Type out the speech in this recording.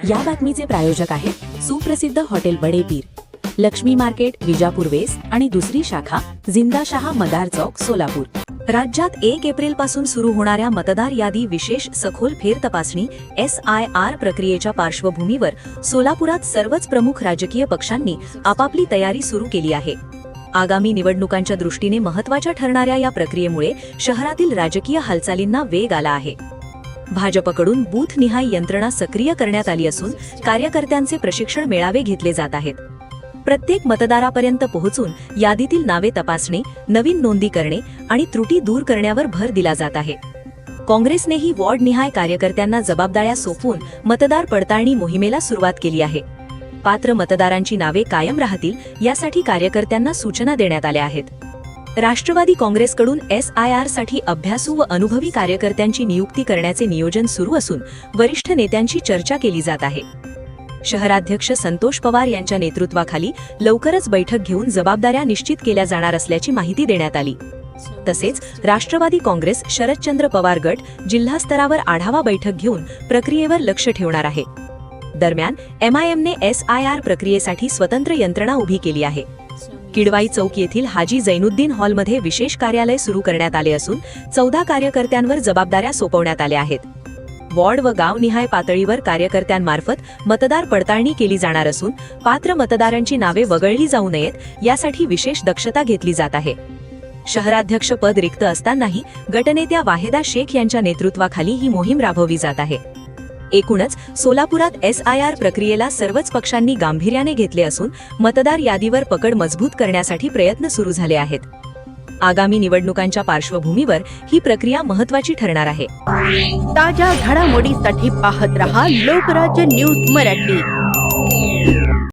या बातमीचे प्रायोजक आहेत सुप्रसिद्ध हॉटेल बडे पीर, लक्ष्मी मार्केट, विजापूर वेस्ट आणि दुसरी शाखा जिंदाशहा मदार चौक, सोलापूर। राज्यात 1 एप्रिल पासून सुरू होणाऱ्या मतदार यादी विशेष सखोल फेरतपासणी SIR प्रक्रियेच्या पार्श्वभूमीवर सोलापुरात सर्वच प्रमुख राजकीय पक्षांनी आपापली तयारी सुरू केली आहे। आगामी निवडणुकांच्या दृष्टीने महत्त्वाच्या ठरणाऱ्या या प्रक्रियेमुळे शहरातील राजकीय हालचालींना वेग आला आहे। भाजपकडून बूथनिहाय यंत्रणा सक्रिय करण्यात आली असून कार्यकर्त्यांचे प्रशिक्षण मेळावे घेतले जात आहेत। प्रत्येक मतदारापर्यंत पोहोचून यादीतील नावे तपासणे, नवीन नोंदी करणे आणि त्रुटी दूर करण्यावर भर दिला जात आहे। काँग्रेसनेही वॉर्डनिहाय कार्यकर्त्यांना जबाबदाऱ्या सोपवून मतदार पडताळणी मोहिमेला सुरुवात केली आहे। पात्र मतदारांची नावे कायम राहतील यासाठी कार्यकर्त्यांना सूचना देण्यात आल्या आहेत। राष्ट्रवादी काँग्रेसकडून SIR साठी अभ्यासू व अनुभवी कार्यकर्त्यांची नियुक्ती करण्याचे नियोजन सुरू असून वरिष्ठ नेत्यांची चर्चा केली जात आहे। शहराध्यक्ष संतोष पवार यांच्या नेतृत्वाखाली लवकरच बैठक घेऊन जबाबदाऱ्या निश्चित केल्या जाणार असल्याची माहिती देण्यात आली। तसेच राष्ट्रवादी काँग्रेस शरदचंद्र पवार गट जिल्हा स्तरावर आढावा बैठक घेऊन प्रक्रियेवर लक्ष ठेवणार आहे। दरम्यान MIMने SIR प्रक्रियेसाठी स्वतंत्र यंत्रणा उभी केली आहे। किडवाई चौक येथील हाजी जैनुद्दीन हॉलमध्ये विशेष कार्यालय सुरू करण्यात आले असून 14 कार्यकर्त्यांवर जबाबदाऱ्या सोपवण्यात आल्या आहेत। वॉर्ड व गावनिहाय पातळीवर कार्यकर्त्यांमार्फत मतदार पडताळणी केली जाणार असून पात्र मतदारांची नावे वगळली जाऊ नयेत यासाठी विशेष दक्षता घेतली जात आहे। शहराध्यक्ष पद रिक्त असतानाही गटनेत्या वाहेदा शेख यांच्या नेतृत्वाखाली ही मोहीम राबवली जात आहे। एकूणच सोलापुरात SIR प्रक्रियेला सर्वच पक्षांनी गांभीर्याने घेतले असून मतदार यादीवर पकड मजबूत करण्यासाठी प्रयत्न सुरू झाले आहेत। आगामी निवडणुकांच्या पार्श्वभूमीवर ही प्रक्रिया महत्त्वाची ठरणार आहे। ताज्या घडामोडीसाठी पाहत रहा लोकराज्य न्यूज मराठी।